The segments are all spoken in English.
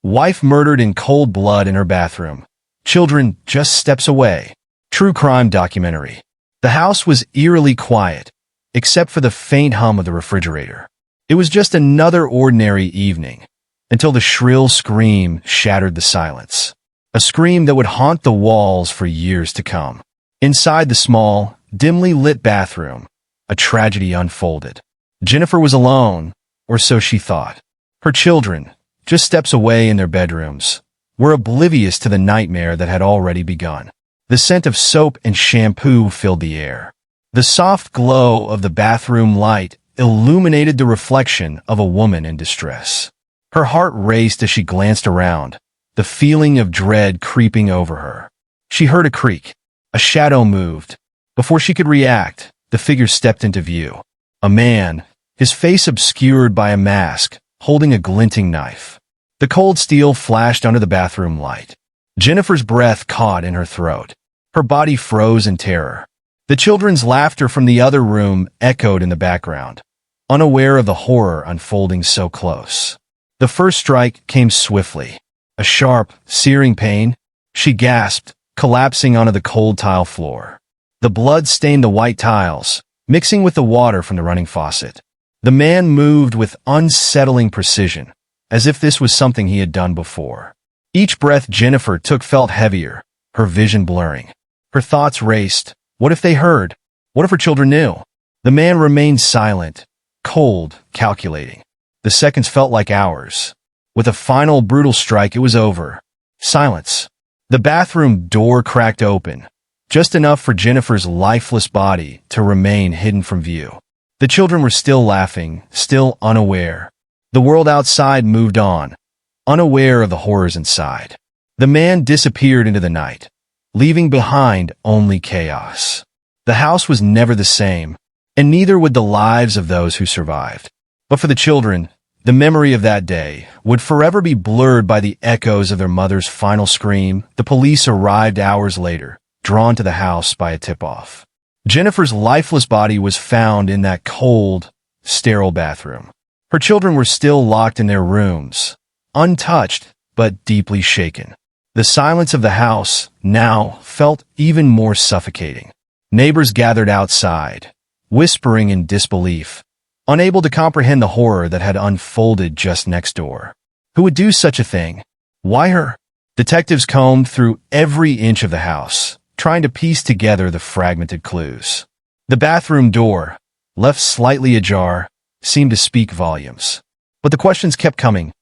Wife murdered in cold blood in her bathroom. Children just steps away. True crime documentary. The house was eerily quiet, except for the faint hum of the refrigerator. It was just another ordinary evening, until the shrill scream shattered the silence. A scream that would haunt the walls for years to come. Inside the small, dimly lit bathroom, a tragedy unfolded. Jennifer was alone, or so she thought. Her children, just steps away in their bedrooms, were oblivious to the nightmare that had already begun. The scent of soap and shampoo filled the air. The soft glow of the bathroom light illuminated the reflection of a woman in distress. Her heart raced as she glanced around, the feeling of dread creeping over her. She heard a creak. A shadow moved. Before she could react, the figure stepped into view. A man, his face obscured by a mask, holding a glinting knife. The cold steel flashed under the bathroom light. Jennifer's breath caught in her throat. Her body froze in terror. The children's laughter from the other room echoed in the background, unaware of the horror unfolding so close. The first strike came swiftly. A sharp, searing pain. She gasped, collapsing onto the cold tile floor. The blood stained the white tiles, mixing with the water from the running faucet. The man moved with unsettling precision, as if this was something he had done before. Each breath Jennifer took felt heavier, her vision blurring. Her thoughts raced. What if they heard? What if her children knew? The man remained silent, cold, calculating. The seconds felt like hours. With a final brutal strike, it was over. Silence. The bathroom door cracked open, just enough for Jennifer's lifeless body to remain hidden from view. The children were still laughing, still unaware. The world outside moved on, unaware of the horrors inside. The man disappeared into the night, leaving behind only chaos. The house was never the same, and neither would the lives of those who survived. But for the children, the memory of that day would forever be blurred by the echoes of their mother's final scream. The police arrived hours later, drawn to the house by a tip-off. Jennifer's lifeless body was found in that cold, sterile bathroom. Her children were still locked in their rooms, untouched but deeply shaken. The silence of the house now felt even more suffocating. Neighbors gathered outside, whispering in disbelief, unable to comprehend the horror that had unfolded just next door. Who would do such a thing? Why her? Detectives combed through every inch of the house, trying to piece together the fragmented clues. The bathroom door, left slightly ajar, seemed to speak volumes. But the questions kept coming,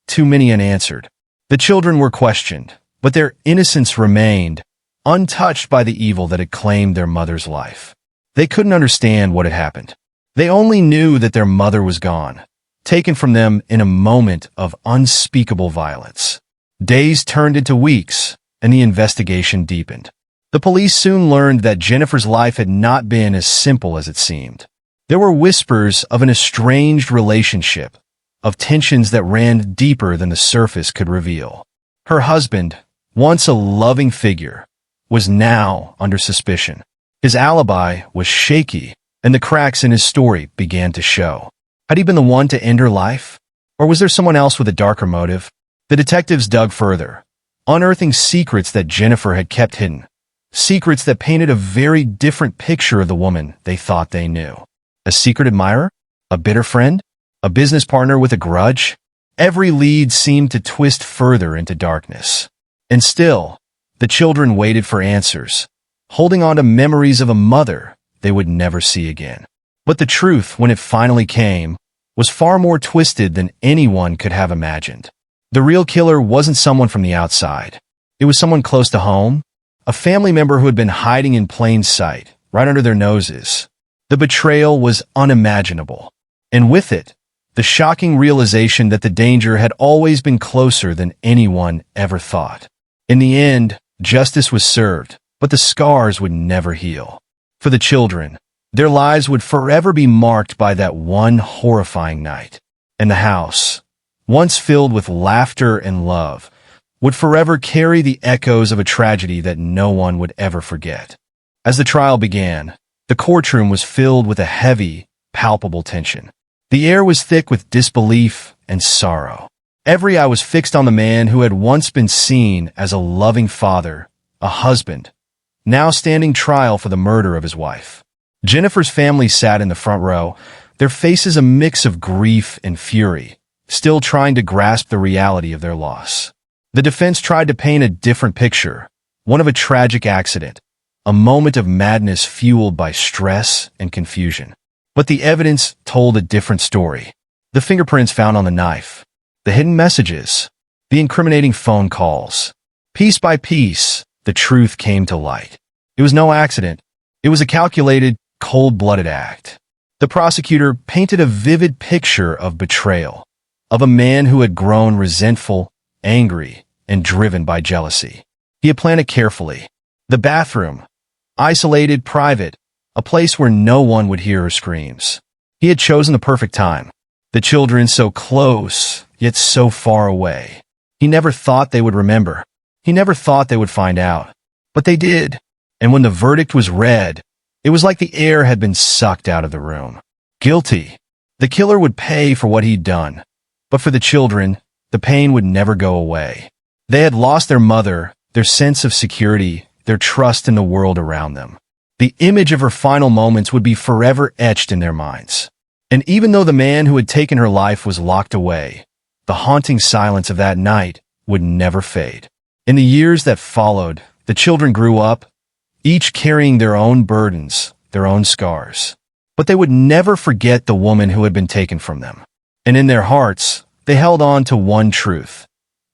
too many unanswered. The children were questioned, but their innocence remained, untouched by the evil that had claimed their mother's life. They couldn't understand what had happened. They only knew that their mother was gone, taken from them in a moment of unspeakable violence. Days turned into weeks, and the investigation deepened. The police soon learned that Jennifer's life had not been as simple as it seemed. There were whispers of an estranged relationship, of tensions that ran deeper than the surface could reveal. Her husband, once a loving figure, was now under suspicion. His alibi was shaky, and the cracks in his story began to show. Had he been the one to end her life? Or was there someone else with a darker motive? The detectives dug further, unearthing secrets that Jennifer had kept hidden. Secrets that painted a very different picture of the woman they thought they knew. A secret admirer? A bitter friend? A business partner with a grudge? Every lead seemed to twist further into darkness. And still, the children waited for answers, holding on to memories of a mother they would never see again. But the truth, when it finally came, was far more twisted than anyone could have imagined. The real killer wasn't someone from the outside. It was someone close to home, a family member who had been hiding in plain sight, right under their noses. The betrayal was unimaginable, and with it, the shocking realization that the danger had always been closer than anyone ever thought. In the end, justice was served, but the scars would never heal. For the children, their lives would forever be marked by that one horrifying night. And the house, once filled with laughter and love, would forever carry the echoes of a tragedy that no one would ever forget. As the trial began, the courtroom was filled with a heavy, palpable tension. The air was thick with disbelief and sorrow. Every eye was fixed on the man who had once been seen as a loving father, a husband, now standing trial for the murder of his wife. Jennifer's family sat in the front row, their faces a mix of grief and fury, still trying to grasp the reality of their loss. The defense tried to paint a different picture, one of a tragic accident, a moment of madness fueled by stress and confusion. But the evidence told a different story. The fingerprints found on the knife, the hidden messages, the incriminating phone calls. Piece by piece, the truth came to light. It was no accident. It was a calculated, cold-blooded act. The prosecutor painted a vivid picture of betrayal, of a man who had grown resentful, angry, and driven by jealousy. He had planned it carefully. The bathroom, isolated, private, a place where no one would hear her screams. He had chosen the perfect time. The children so close, yet so far away. He never thought they would remember. He never thought they would find out. But they did. And when the verdict was read, it was like the air had been sucked out of the room. Guilty. The killer would pay for what he'd done. But for the children, the pain would never go away. They had lost their mother, their sense of security, their trust in the world around them. The image of her final moments would be forever etched in their minds. And even though the man who had taken her life was locked away, the haunting silence of that night would never fade. In the years that followed, the children grew up, each carrying their own burdens, their own scars. But they would never forget the woman who had been taken from them. And in their hearts, they held on to one truth.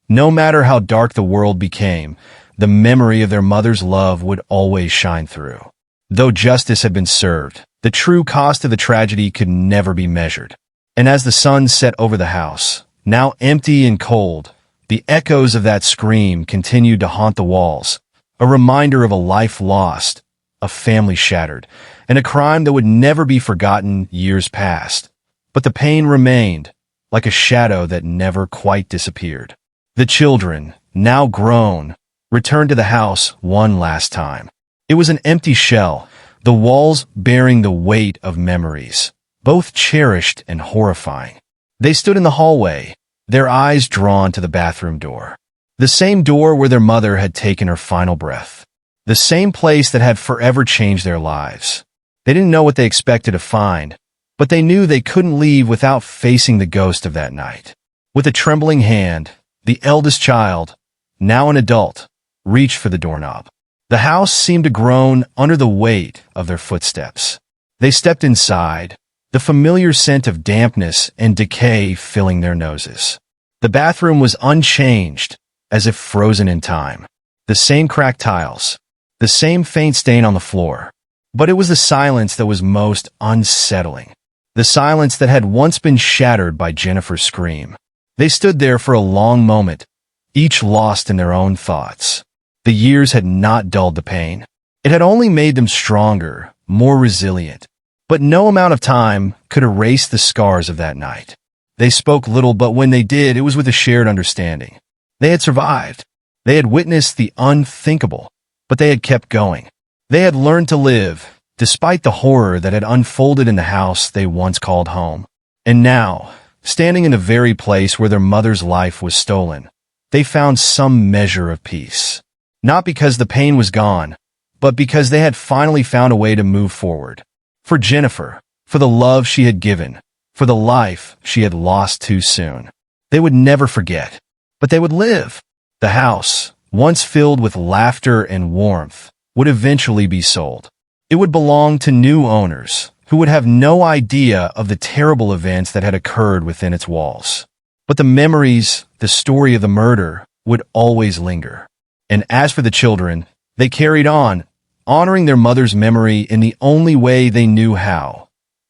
No matter how dark the world became, the memory of their mother's love would always shine through. Though justice had been served, the true cost of the tragedy could never be measured. And as the sun set over the house, now empty and cold, the echoes of that scream continued to haunt the walls, a reminder of a life lost, a family shattered, and a crime that would never be forgotten years past. But the pain remained, like a shadow that never quite disappeared. The children, now grown, returned to the house one last time. It was an empty shell, the walls bearing the weight of memories, both cherished and horrifying. They stood in the hallway, their eyes drawn to the bathroom door. The same door where their mother had taken her final breath. The same place that had forever changed their lives. They didn't know what they expected to find, but they knew they couldn't leave without facing the ghost of that night. With a trembling hand, the eldest child, now an adult, reached for the doorknob. The house seemed to groan under the weight of their footsteps. They stepped inside, the familiar scent of dampness and decay filling their noses. The bathroom was unchanged, as if frozen in time. The same cracked tiles, the same faint stain on the floor. But it was the silence that was most unsettling. The silence that had once been shattered by Jennifer's scream. They stood there for a long moment, each lost in their own thoughts. The years had not dulled the pain. It had only made them stronger, more resilient. But no amount of time could erase the scars of that night. They spoke little, but when they did, it was with a shared understanding. They had survived. They had witnessed the unthinkable, but they had kept going. They had learned to live, despite the horror that had unfolded in the house they once called home. And now, standing in the very place where their mother's life was stolen, they found some measure of peace. Not because the pain was gone, but because they had finally found a way to move forward. For Jennifer, for the love she had given, for the life she had lost too soon. They would never forget, but they would live. The house, once filled with laughter and warmth, would eventually be sold. It would belong to new owners who would have no idea of the terrible events that had occurred within its walls. But the memories, the story of the murder, would always linger. And as for the children, they carried on, honoring their mother's memory in the only way they knew how,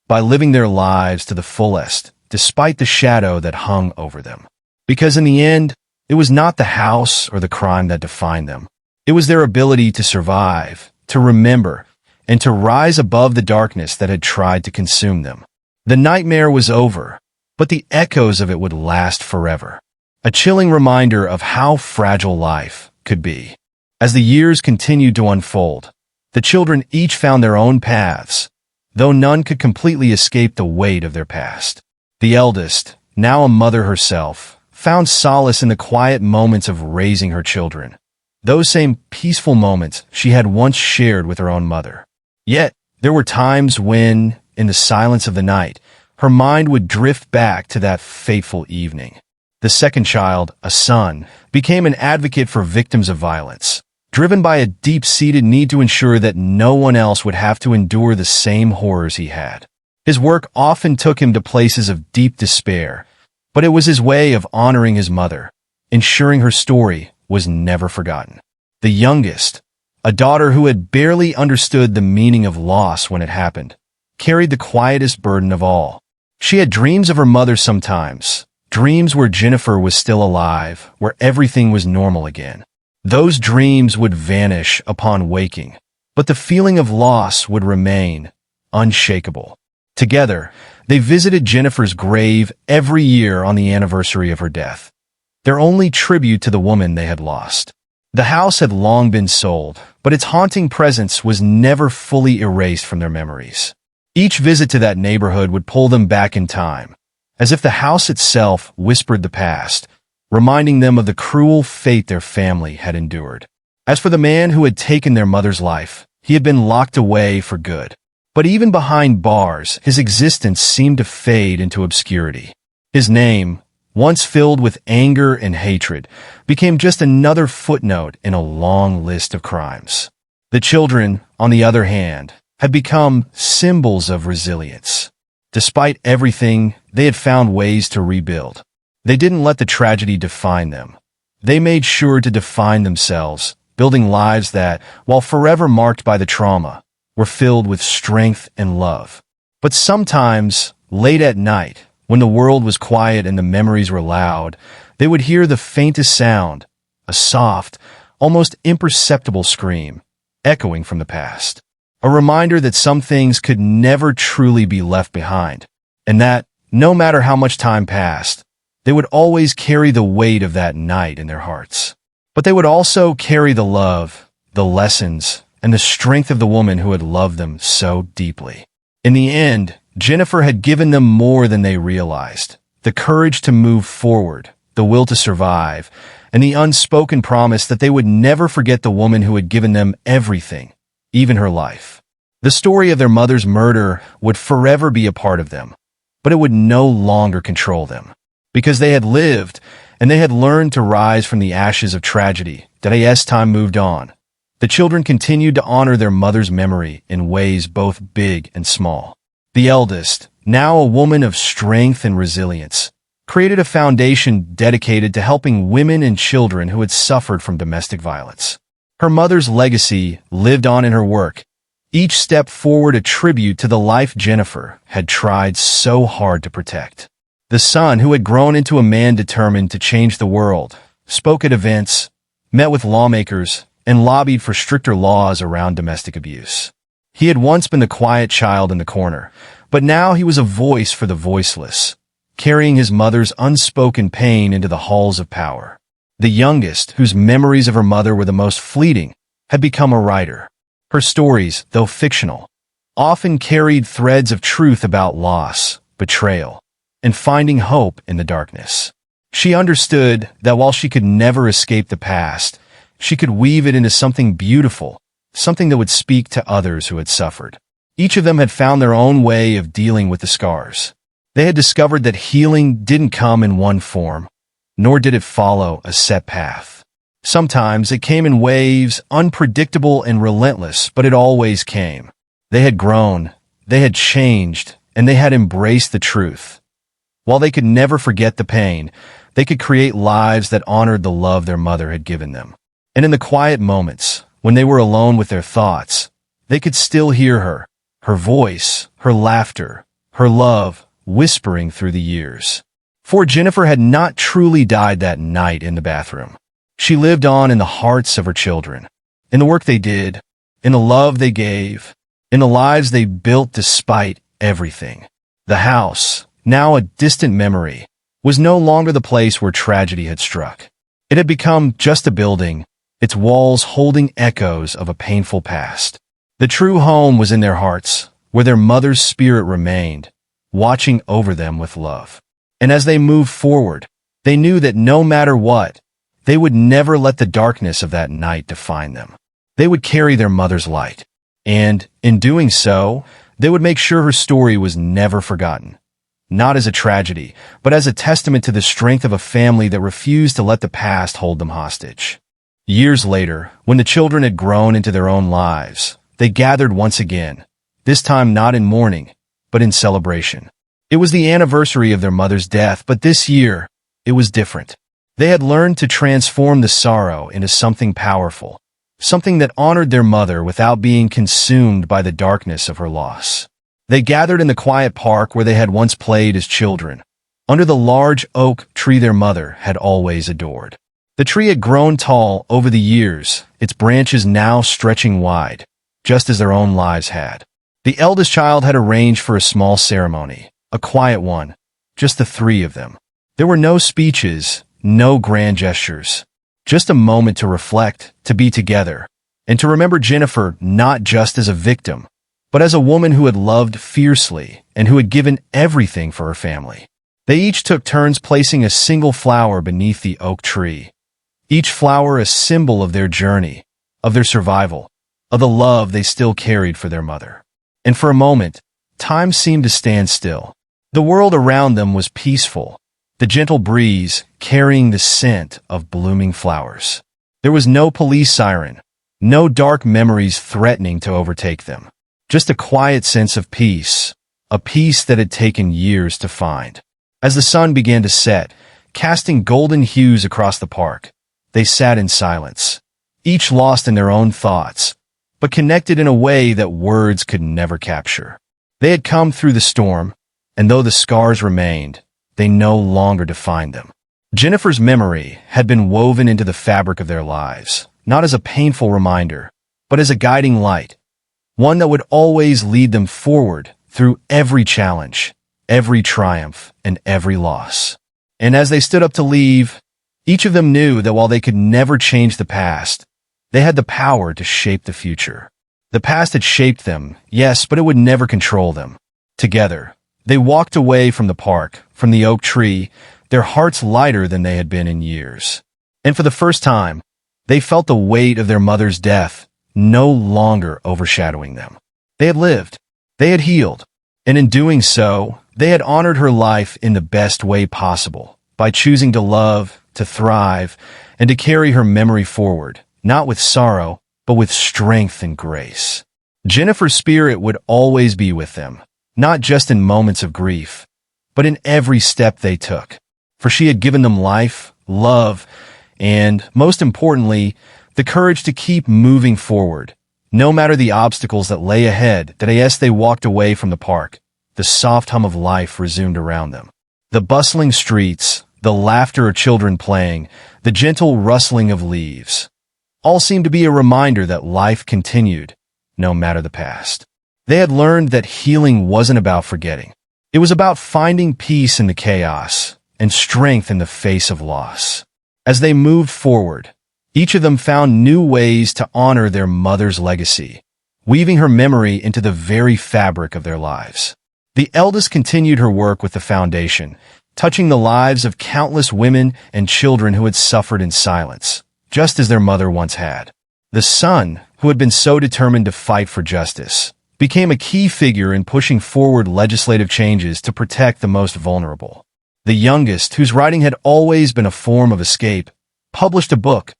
by living their lives to the fullest, despite the shadow that hung over them. Because in the end, it was not the house or the crime that defined them. It was their ability to survive, to remember, and to rise above the darkness that had tried to consume them. The nightmare was over, but the echoes of it would last forever. A chilling reminder of how fragile life could be. As the years continued to unfold, the children each found their own paths, though none could completely escape the weight of their past. The eldest, now a mother herself, found solace in the quiet moments of raising her children. Those same peaceful moments she had once shared with her own mother. Yet, there were times when, in the silence of the night, her mind would drift back to that fateful evening. The second child, a son, became an advocate for victims of violence, driven by a deep-seated need to ensure that no one else would have to endure the same horrors he had. His work often took him to places of deep despair, but it was his way of honoring his mother, ensuring her story was never forgotten. The youngest, a daughter who had barely understood the meaning of loss when it happened, carried the quietest burden of all. She had dreams of her mother sometimes, dreams where Jennifer was still alive, where everything was normal again. Those dreams would vanish upon waking, but the feeling of loss would remain unshakable. Together, they visited Jennifer's grave every year on the anniversary of her death, their only tribute to the woman they had lost. The house had long been sold, but its haunting presence was never fully erased from their memories. Each visit to that neighborhood would pull them back in time, as if the house itself whispered the past, reminding them of the cruel fate their family had endured. As for the man who had taken their mother's life, he had been locked away for good. But even behind bars, his existence seemed to fade into obscurity. His name, once filled with anger and hatred, became just another footnote in a long list of crimes. The children, on the other hand, had become symbols of resilience. Despite everything, they had found ways to rebuild. They didn't let the tragedy define them. They made sure to define themselves, building lives that, while forever marked by the trauma, were filled with strength and love. But sometimes, late at night, when the world was quiet and the memories were loud, they would hear the faintest sound, a soft, almost imperceptible scream, echoing from the past. A reminder that some things could never truly be left behind, and that, no matter how much time passed, they would always carry the weight of that night in their hearts. But they would also carry the love, the lessons, and the strength of the woman who had loved them so deeply. In the end, Jennifer had given them more than they realized: the courage to move forward, the will to survive, and the unspoken promise that they would never forget the woman who had given them everything, even her life. The story of their mother's murder would forever be a part of them, but it would no longer control them. Because they had lived, and they had learned to rise from the ashes of tragedy, that as time moved on, the children continued to honor their mother's memory in ways both big and small. The eldest, now a woman of strength and resilience, created a foundation dedicated to helping women and children who had suffered from domestic violence. Her mother's legacy lived on in her work, each step forward a tribute to the life Jennifer had tried so hard to protect. The son, who had grown into a man determined to change the world, spoke at events, met with lawmakers, and lobbied for stricter laws around domestic abuse. He had once been the quiet child in the corner, but now he was a voice for the voiceless, carrying his mother's unspoken pain into the halls of power. The youngest, whose memories of her mother were the most fleeting, had become a writer. Her stories, though fictional, often carried threads of truth about loss, betrayal, and finding hope in the darkness. She understood that while she could never escape the past, she could weave it into something beautiful, something that would speak to others who had suffered. Each of them had found their own way of dealing with the scars. They had discovered that healing didn't come in one form, nor did it follow a set path. Sometimes it came in waves, unpredictable and relentless, but it always came. They had grown, they had changed, and they had embraced the truth. While they could never forget the pain, they could create lives that honored the love their mother had given them. And in the quiet moments, when they were alone with their thoughts, they could still hear her, her voice, her laughter, her love, whispering through the years. For Jennifer had not truly died that night in the bathroom. She lived on in the hearts of her children, in the work they did, in the love they gave, in the lives they built despite everything. The house, now a distant memory, was no longer the place where tragedy had struck. It had become just a building, its walls holding echoes of a painful past. The true home was in their hearts, where their mother's spirit remained, watching over them with love. And as they moved forward, They knew that no matter what, they would never let the darkness of that night define them. They would carry their mother's light. And, in doing so, they would make sure her story was never forgotten. Not as a tragedy, but as a testament to the strength of a family that refused to let the past hold them hostage. Years later, when the children had grown into their own lives, they gathered once again, this time not in mourning, but in celebration. It was the anniversary of their mother's death, but this year, it was different. They had learned to transform the sorrow into something powerful, something that honored their mother without being consumed by the darkness of her loss. They gathered in the quiet park where they had once played as children, under the large oak tree their mother had always adored. The tree had grown tall over the years, its branches now stretching wide, just as their own lives had. The eldest child had arranged for a small ceremony, a quiet one, just the three of them. There were no speeches, no grand gestures, just a moment to reflect, to be together, and to remember Jennifer not just as a victim, but as a woman who had loved fiercely and who had given everything for her family. They each took turns placing a single flower beneath the oak tree, each flower a symbol of their journey, of their survival, of the love they still carried for their mother. And for a moment, time seemed to stand still. The world around them was peaceful, the gentle breeze carrying the scent of blooming flowers. There was no police siren, no dark memories threatening to overtake them. Just a quiet sense of peace, a peace that had taken years to find. As the sun began to set, casting golden hues across the park, they sat in silence, each lost in their own thoughts, but connected in a way that words could never capture. They had come through the storm, and though the scars remained, they no longer defined them. Jennifer's memory had been woven into the fabric of their lives, not as a painful reminder, but as a guiding light, one that would always lead them forward through every challenge, every triumph, and every loss. And as they stood up to leave, each of them knew that while they could never change the past, they had the power to shape the future. The past had shaped them, yes, but it would never control them. Together, they walked away from the park, from the oak tree, their hearts lighter than they had been in years. And for the first time, they felt the weight of their mother's death no longer overshadowing them. They had lived, they had healed, and in doing so, they had honored her life in the best way possible, by choosing to love, to thrive, and to carry her memory forward, not with sorrow, but with strength and grace. Jennifer's spirit would always be with them, not just in moments of grief, but in every step they took, for she had given them life, love, and, most importantly, the courage to keep moving forward, no matter the obstacles that lay ahead. That as they walked away from the park, the soft hum of life resumed around them. The bustling streets, the laughter of children playing, the gentle rustling of leaves, all seemed to be a reminder that life continued, no matter the past. They had learned that healing wasn't about forgetting. It was about finding peace in the chaos and strength in the face of loss. As they moved forward, each of them found new ways to honor their mother's legacy, weaving her memory into the very fabric of their lives. The eldest continued her work with the foundation, touching the lives of countless women and children who had suffered in silence, just as their mother once had. The son, who had been so determined to fight for justice, became a key figure in pushing forward legislative changes to protect the most vulnerable. The youngest, whose writing had always been a form of escape, published a book,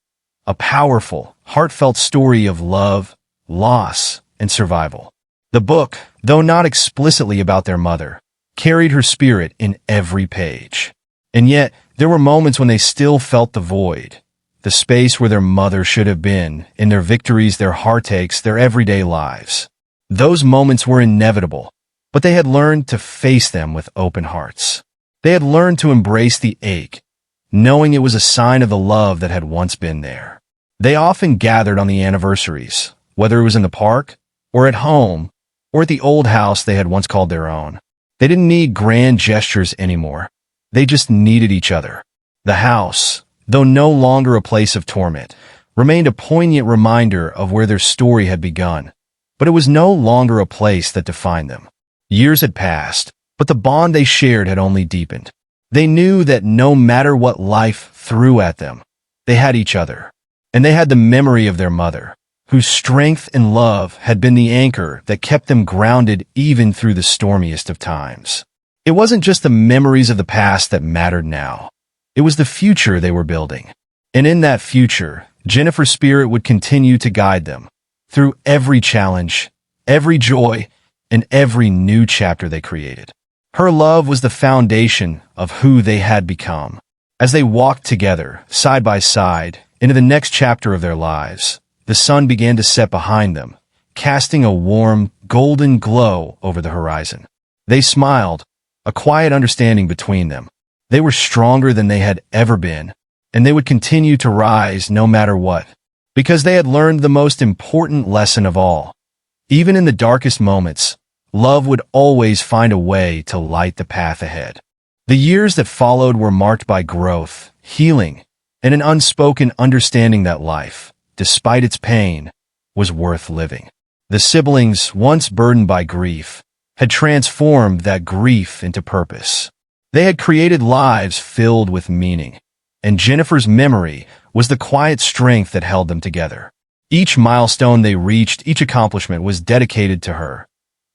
a powerful, heartfelt story of love, loss, and survival. The book, though not explicitly about their mother, carried her spirit in every page. And yet, there were moments when they still felt the void, the space where their mother should have been, in their victories, their heartaches, their everyday lives. Those moments were inevitable, but they had learned to face them with open hearts. They had learned to embrace the ache, knowing it was a sign of the love that had once been there. They often gathered on the anniversaries, whether it was in the park, or at home, or at the old house they had once called their own. They didn't need grand gestures anymore. They just needed each other. The house, though no longer a place of torment, remained a poignant reminder of where their story had begun, but it was no longer a place that defined them. Years had passed, but the bond they shared had only deepened. They knew that no matter what life threw at them, they had each other. And they had the memory of their mother, whose strength and love had been the anchor that kept them grounded even through the stormiest of times. It wasn't just the memories of the past that mattered now. It was the future they were building. And in that future, Jennifer's spirit would continue to guide them through every challenge, every joy, and every new chapter they created. Her love was the foundation of who they had become. As they walked together, side by side, into the next chapter of their lives, the sun began to set behind them, casting a warm, golden glow over the horizon. They smiled, a quiet understanding between them. They were stronger than they had ever been, and they would continue to rise no matter what, because they had learned the most important lesson of all. Even in the darkest moments, love would always find a way to light the path ahead. The years that followed were marked by growth, healing, and an unspoken understanding that life, despite its pain, was worth living. The siblings, once burdened by grief, had transformed that grief into purpose. They had created lives filled with meaning, and Jennifer's memory was the quiet strength that held them together. Each milestone they reached, each accomplishment was dedicated to her.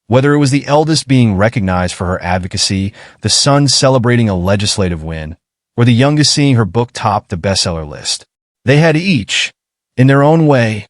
Whether it was the eldest being recognized for her advocacy, the son celebrating a legislative win, or the youngest seeing her book top the bestseller list, they had each, in their own way,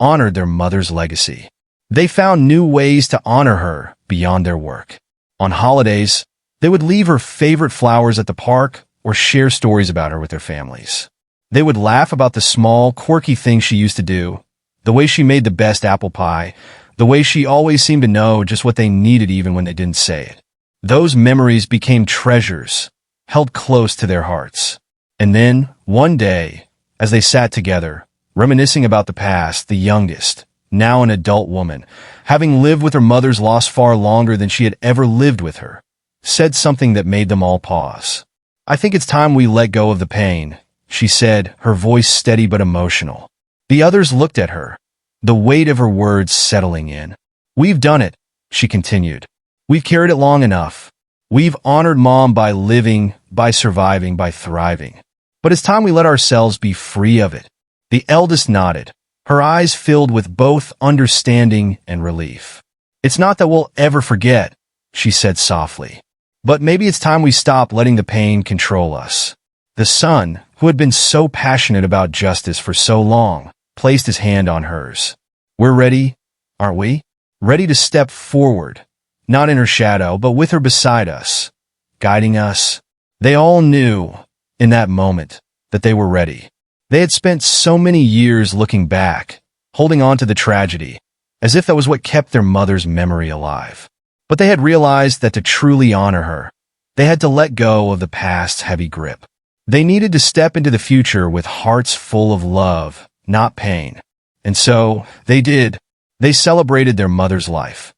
honored their mother's legacy. They found new ways to honor her beyond their work. On holidays, they would leave her favorite flowers at the park or share stories about her with their families. They would laugh about the small, quirky things she used to do, the way she made the best apple pie, the way she always seemed to know just what they needed even when they didn't say it. Those memories became treasures, held close to their hearts. And then, one day, as they sat together, reminiscing about the past, the youngest, now an adult woman, having lived with her mother's loss far longer than she had ever lived with her, said something that made them all pause. "I think it's time we let go of the pain," she said, her voice steady but emotional. The others looked at her, the weight of her words settling in. "We've done it," she continued. "We've carried it long enough. We've honored Mom by living, by surviving, by thriving. But it's time we let ourselves be free of it." The eldest nodded, her eyes filled with both understanding and relief. "It's not that we'll ever forget," she said softly. "But maybe it's time we stop letting the pain control us." The son, who had been so passionate about justice for so long, placed his hand on hers. "We're ready, aren't we? Ready to step forward, not in her shadow, but with her beside us, guiding us." They all knew, in that moment, that they were ready. They had spent so many years looking back, holding on to the tragedy, as if that was what kept their mother's memory alive. But they had realized that to truly honor her, they had to let go of the past's heavy grip. They needed to step into the future with hearts full of love, not pain. And so, they did. They celebrated their mother's life,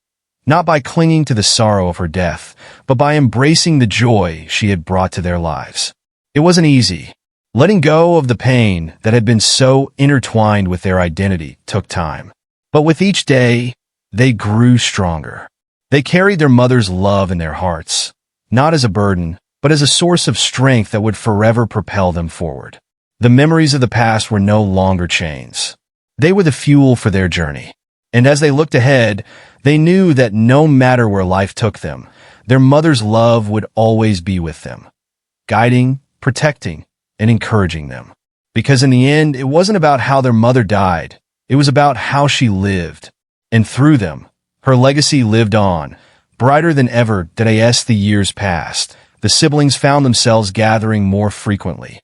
not by clinging to the sorrow of her death, but by embracing the joy she had brought to their lives. It wasn't easy. Letting go of the pain that had been so intertwined with their identity took time. But with each day, they grew stronger. They carried their mother's love in their hearts, not as a burden, but as a source of strength that would forever propel them forward. The memories of the past were no longer chains. They were the fuel for their journey. And as they looked ahead, they knew that no matter where life took them, their mother's love would always be with them, guiding, protecting, and encouraging them. Because in the end, it wasn't about how their mother died. It was about how she lived. And through them, her legacy lived on, brighter than ever. As the years passed, the siblings found themselves gathering more frequently,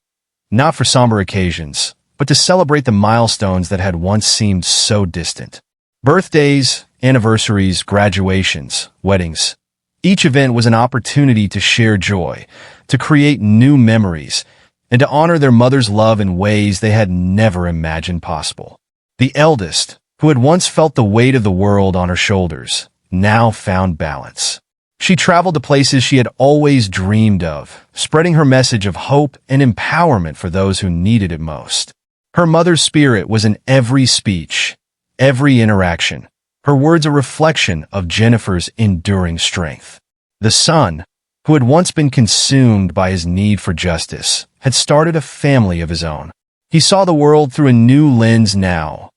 not for somber occasions, but to celebrate the milestones that had once seemed so distant. Birthdays, anniversaries, graduations, weddings. Each event was an opportunity to share joy, to create new memories, and to honor their mother's love in ways they had never imagined possible. The eldest, who had once felt the weight of the world on her shoulders, now found balance. She traveled to places she had always dreamed of, spreading her message of hope and empowerment for those who needed it most. Her mother's spirit was in every speech, every interaction, her words a reflection of Jennifer's enduring strength. The son, who had once been consumed by his need for justice, had started a family of his own. He saw the world through a new lens now,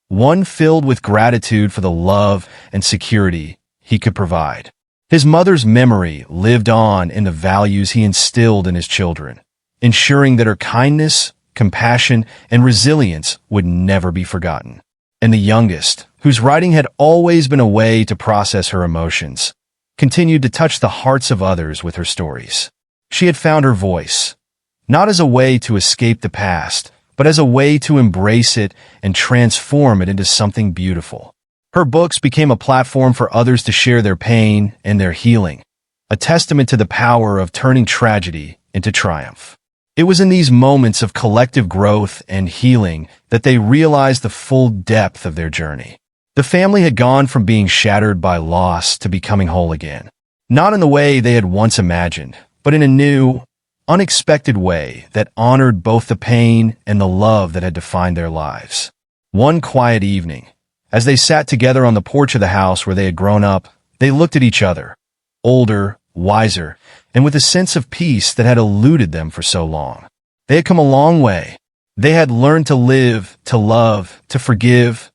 one filled with gratitude for the love and security he could provide. His mother's memory lived on in the values he instilled in his children, ensuring that her kindness, compassion, and resilience would never be forgotten. And the youngest, whose writing had always been a way to process her emotions, continued to touch the hearts of others with her stories. She had found her voice, not as a way to escape the past, but as a way to embrace it and transform it into something beautiful. Her books became a platform for others to share their pain and their healing, a testament to the power of turning tragedy into triumph. It was in these moments of collective growth and healing that they realized the full depth of their journey. The family had gone from being shattered by loss to becoming whole again, not in the way they had once imagined, but in a new, unexpected way that honored both the pain and the love that had defined their lives. One quiet evening, as they sat together on the porch of the house where they had grown up, they looked at each other, older, wiser, and with a sense of peace that had eluded them for so long. They had come a long way. They had learned to live, to love, to forgive,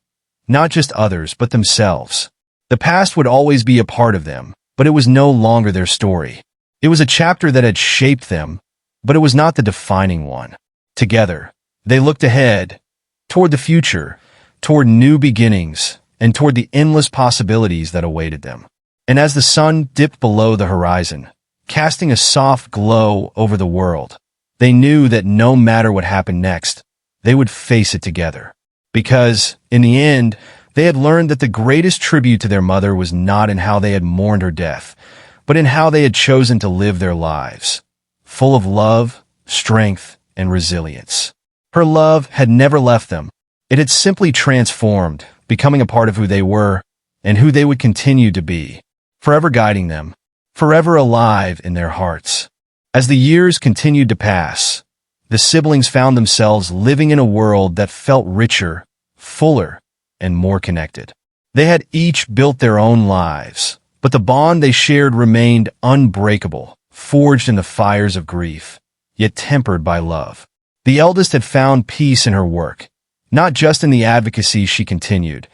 not just others, but themselves. The past would always be a part of them, but it was no longer their story. It was a chapter that had shaped them, but it was not the defining one. Together, they looked ahead, toward the future, toward new beginnings, and toward the endless possibilities that awaited them. And as the sun dipped below the horizon, casting a soft glow over the world, they knew that no matter what happened next, they would face it together. Because, in the end, they had learned that the greatest tribute to their mother was not in how they had mourned her death, but in how they had chosen to live their lives, full of love, strength, and resilience. Her love had never left them. It had simply transformed, becoming a part of who they were and who they would continue to be, forever guiding them, forever alive in their hearts. As the years continued to pass, the siblings found themselves living in a world that felt richer, fuller, and more connected. They had each built their own lives, but the bond they shared remained unbreakable, forged in the fires of grief, yet tempered by love. The eldest had found peace in her work, not just in the advocacy she continued,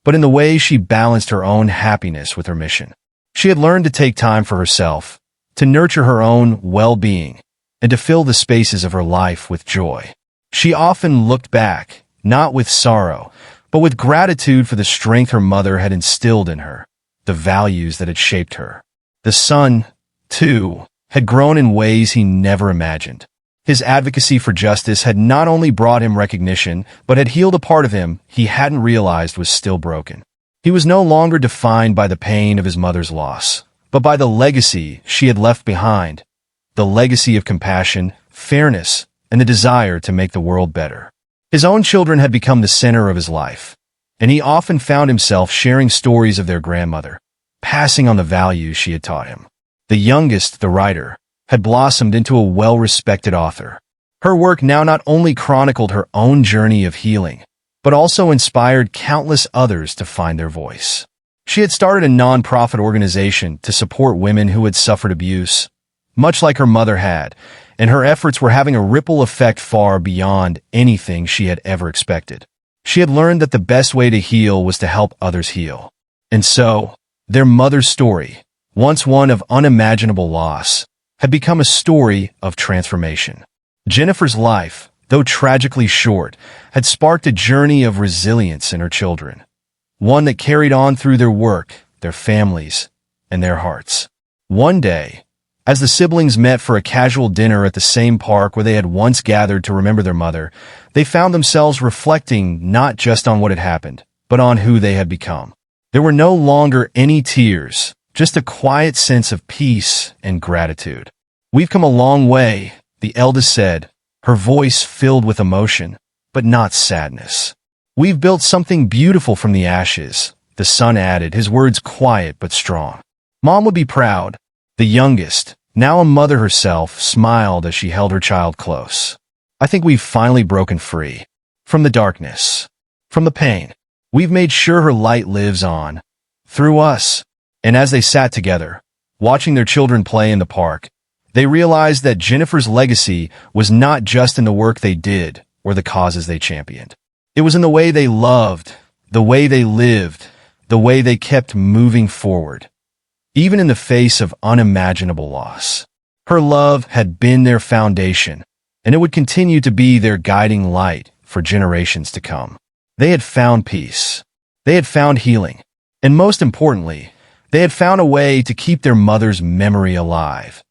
but in the way she balanced her own happiness with her mission. She had learned to take time for herself, to nurture her own well-being, and to fill the spaces of her life with joy. She often looked back, not with sorrow, but with gratitude for the strength her mother had instilled in her, the values that had shaped her. The son, too, had grown in ways he never imagined. His advocacy for justice had not only brought him recognition, but had healed a part of him he hadn't realized was still broken. He was no longer defined by the pain of his mother's loss, but by the legacy she had left behind, the legacy of compassion, fairness, and the desire to make the world better. His own children had become the center of his life, and he often found himself sharing stories of their grandmother, passing on the values she had taught him. The youngest, the writer, had blossomed into a well-respected author. Her work now not only chronicled her own journey of healing, but also inspired countless others to find their voice. She had started a non-profit organization to support women who had suffered abuse, much like her mother had, and her efforts were having a ripple effect far beyond anything she had ever expected. She had learned that the best way to heal was to help others heal. And so, their mother's story, once one of unimaginable loss, had become a story of transformation. Jennifer's life, though tragically short, had sparked a journey of resilience in her children, one that carried on through their work, their families, and their hearts. One day, as the siblings met for a casual dinner at the same park where they had once gathered to remember their mother, they found themselves reflecting not just on what had happened, but on who they had become. There were no longer any tears, just a quiet sense of peace and gratitude. "We've come a long way," the eldest said, her voice filled with emotion, but not sadness. "We've built something beautiful from the ashes," the son added, his words quiet but strong. "Mom would be proud." The youngest, now a mother herself, smiled as she held her child close. "I think we've finally broken free. From the darkness. From the pain. We've made sure her light lives on. Through us." And as they sat together, Watching their children play in the park, they realized that Jennifer's legacy was not just in the work they did or the causes they championed. It was in the way they loved, the way they lived, the way they kept moving forward, even in the face of unimaginable loss. Her love had been their foundation, and it would continue to be their guiding light for generations to come. They had found peace. They had found healing. And most importantly, they had found a way to keep their mother's memory alive,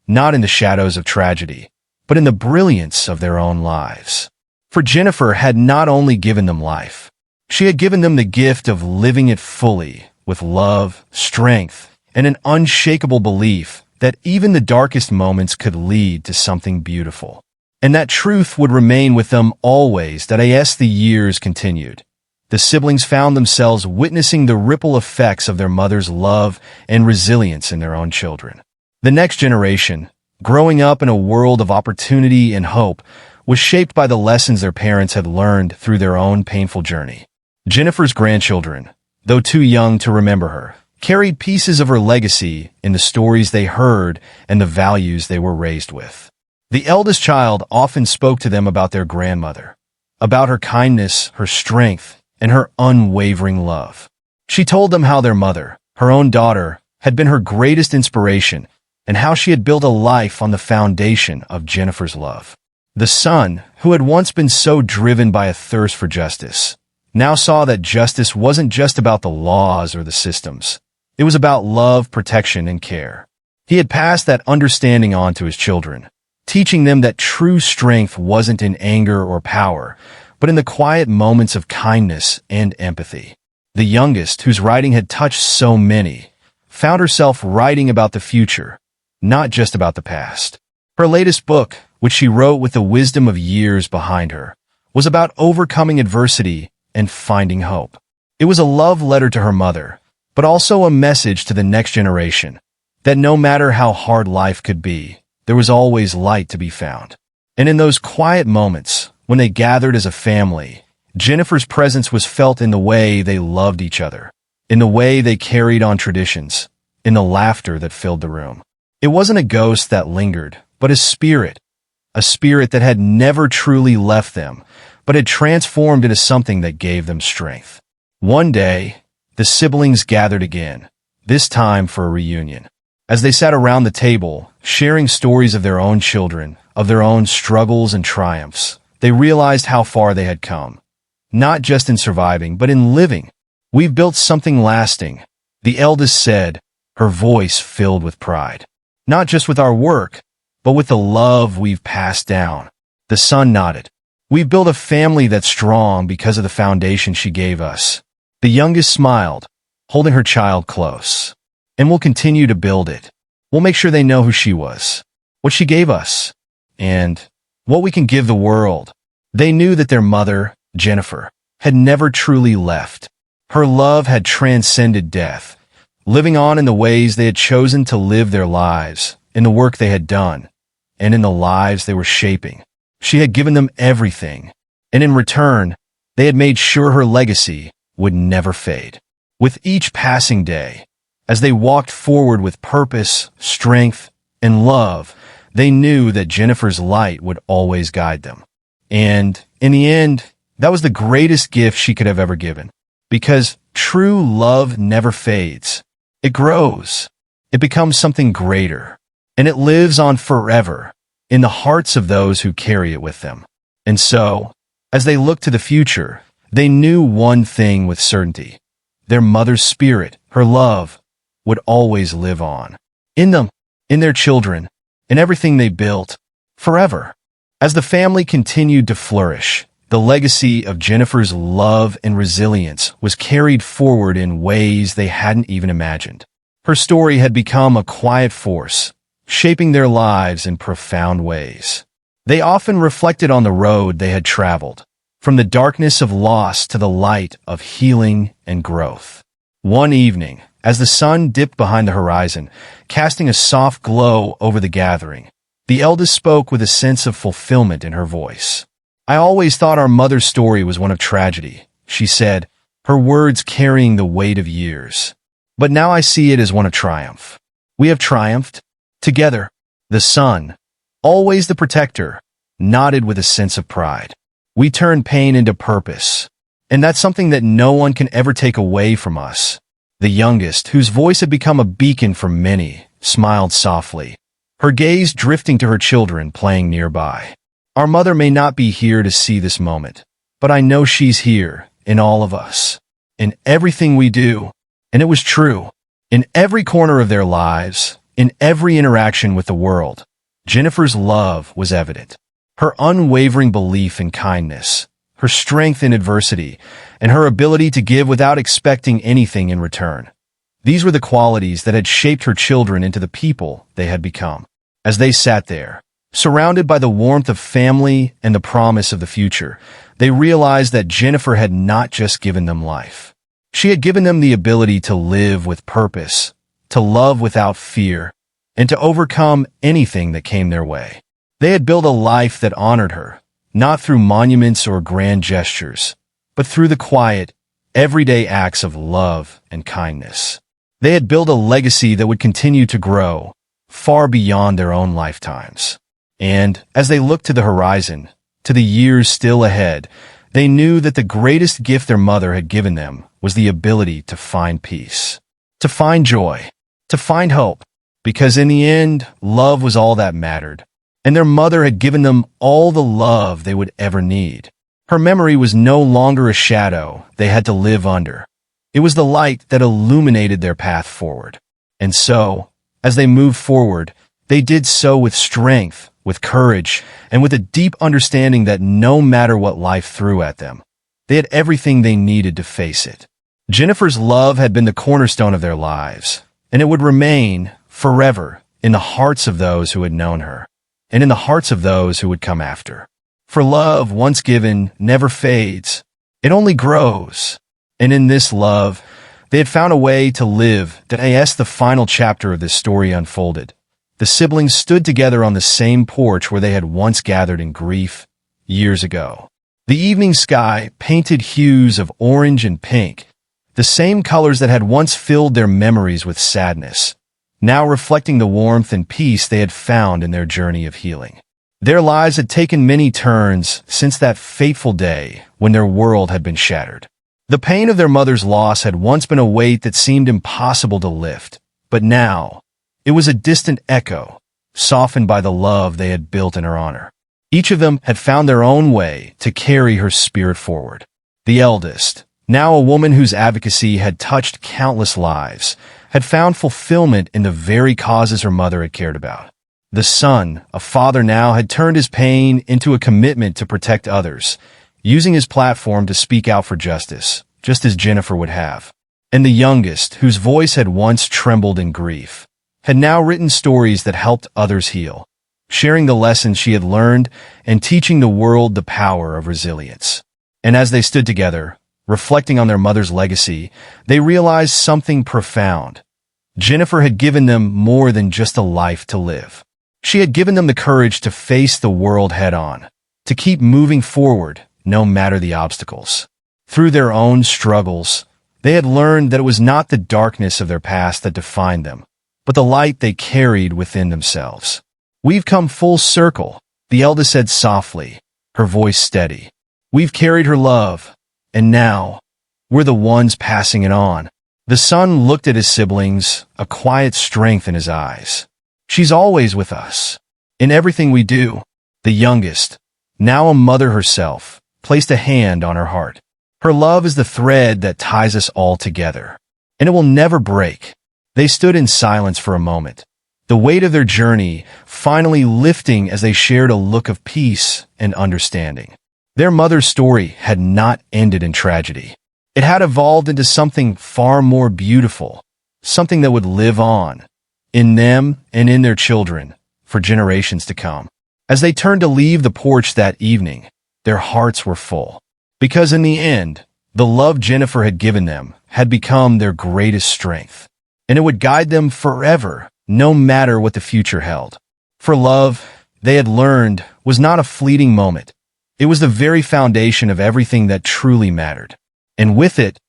not in the shadows of tragedy, but in the brilliance of their own lives. For Jennifer had not only given them life, she had given them the gift of living it fully with love, strength, and an unshakable belief that even the darkest moments could lead to something beautiful. And that truth would remain with them always, that as the years continued. The siblings found themselves witnessing the ripple effects of their mother's love and resilience in their own children. The next generation, growing up in a world of opportunity and hope, was shaped by the lessons their parents had learned through their own painful journey. Jennifer's grandchildren, though too young to remember her, carried pieces of her legacy in the stories they heard and the values they were raised with. The eldest child often spoke to them about their grandmother, about her kindness, her strength, and her unwavering love. She told them how their mother, her own daughter, had been her greatest inspiration and how she had built a life on the foundation of Jennifer's love. The son, who had once been so driven by a thirst for justice, now saw that justice wasn't just about the laws or the systems. It was about love, protection, and care. He had passed that understanding on to his children, teaching them that true strength wasn't in anger or power, but in the quiet moments of kindness and empathy. The youngest, whose writing had touched so many, found herself writing about the future, not just about the past. Her latest book, which she wrote with the wisdom of years behind her, was about overcoming adversity and finding hope. It was a love letter to her mother, but also a message to the next generation, that no matter how hard life could be, there was always light to be found. And in those quiet moments, when they gathered as a family, Jennifer's presence was felt in the way they loved each other, in the way they carried on traditions, in the laughter that filled the room. It wasn't a ghost that lingered, but a spirit that had never truly left them, but had transformed into something that gave them strength. One day, the siblings gathered again, this time for a reunion. As they sat around the table, sharing stories of their own children, of their own struggles and triumphs, they realized how far they had come. Not just in surviving, but in living. "We've built something lasting," the eldest said, her voice filled with pride. "Not just with our work, but with the love we've passed down." The son nodded. "We've built a family that's strong because of the foundation she gave us." The youngest smiled, holding her child close. "And we'll continue to build it. We'll make sure they know who she was, what she gave us, and what we can give the world." They knew that their mother, Jennifer, had never truly left. Her love had transcended death, living on in the ways they had chosen to live their lives, in the work they had done, and in the lives they were shaping. She had given them everything, and in return, they had made sure her legacy would never fade. With each passing day, as they walked forward with purpose, strength, and love, they knew that Jennifer's light would always guide them. And, in the end, that was the greatest gift she could have ever given. Because true love never fades. It grows. It becomes something greater. And it lives on forever, in the hearts of those who carry it with them. And so, as they looked to the future, they knew one thing with certainty. Their mother's spirit, her love, would always live on. In them, in their children, in everything they built, forever. As the family continued to flourish, the legacy of Jennifer's love and resilience was carried forward in ways they hadn't even imagined. Her story had become a quiet force, shaping their lives in profound ways. They often reflected on the road they had traveled, from the darkness of loss to the light of healing and growth. One evening, as the sun dipped behind the horizon, casting a soft glow over the gathering, the eldest spoke with a sense of fulfillment in her voice. "I always thought our mother's story was one of tragedy," she said, her words carrying the weight of years. "But now I see it as one of triumph. We have triumphed. Together, the son, always the protector, nodded with a sense of pride. We turn pain into purpose. And that's something that no one can ever take away from us. The youngest, whose voice had become a beacon for many, smiled softly, her gaze drifting to her children playing nearby. Our mother may not be here to see this moment, but I know she's here, in all of us, in everything we do. And it was true. In every corner of their lives, in every interaction with the world, Jennifer's love was evident. Her unwavering belief in kindness, her strength in adversity, and her ability to give without expecting anything in return. These were the qualities that had shaped her children into the people they had become. As they sat there, surrounded by the warmth of family and the promise of the future, they realized that Jennifer had not just given them life. She had given them the ability to live with purpose, to love without fear, and to overcome anything that came their way. They had built a life that honored her, not through monuments or grand gestures, but through the quiet, everyday acts of love and kindness. They had built a legacy that would continue to grow, far beyond their own lifetimes. And, as they looked to the horizon, to the years still ahead, they knew that the greatest gift their mother had given them was the ability to find peace, to find joy, to find hope, because in the end, love was all that mattered. And their mother had given them all the love they would ever need. Her memory was no longer a shadow they had to live under. It was the light that illuminated their path forward. And so, as they moved forward, they did so with strength, with courage, and with a deep understanding that no matter what life threw at them, they had everything they needed to face it. Jennifer's love had been the cornerstone of their lives, and it would remain forever in the hearts of those who had known her, and in the hearts of those who would come after. For love, once given, never fades. It only grows. And in this love, they had found a way to live that as the final chapter of this story unfolded. The siblings stood together on the same porch where they had once gathered in grief years ago. The evening sky painted hues of orange and pink, the same colors that had once filled their memories with sadness, now reflecting the warmth and peace they had found in their journey of healing. Their lives had taken many turns since that fateful day when their world had been shattered. The pain of their mother's loss had once been a weight that seemed impossible to lift, but now it was a distant echo, softened by the love they had built in her honor. Each of them had found their own way to carry her spirit forward. The eldest, now a woman whose advocacy had touched countless lives, had found fulfillment in the very causes her mother had cared about. The son, a father now, had turned his pain into a commitment to protect others, using his platform to speak out for justice, just as Jennifer would have. And the youngest, whose voice had once trembled in grief, had now written stories that helped others heal, sharing the lessons she had learned and teaching the world the power of resilience. And as they stood together, reflecting on their mother's legacy, they realized something profound. Jennifer had given them more than just a life to live. She had given them the courage to face the world head-on, to keep moving forward no matter the obstacles. Through their own struggles, they had learned that it was not the darkness of their past that defined them, but the light they carried within themselves. "We've come full circle," the eldest said softly, her voice steady. "We've carried her love, and now we're the ones passing it on." The son looked at his siblings, a quiet strength in his eyes. "She's always with us, in everything we do." The youngest, now a mother herself, placed a hand on her heart. "Her love is the thread that ties us all together, and it will never break." They stood in silence for a moment, the weight of their journey finally lifting as they shared a look of peace and understanding. Their mother's story had not ended in tragedy. It had evolved into something far more beautiful, something that would live on, in them and in their children, for generations to come. As they turned to leave the porch that evening, their hearts were full. Because in the end, the love Jennifer had given them had become their greatest strength, and it would guide them forever, no matter what the future held. For love, they had learned, was not a fleeting moment. It was the very foundation of everything that truly mattered. And with it,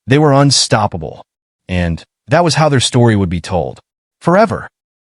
they were unstoppable. And that was how their story would be told. Forever.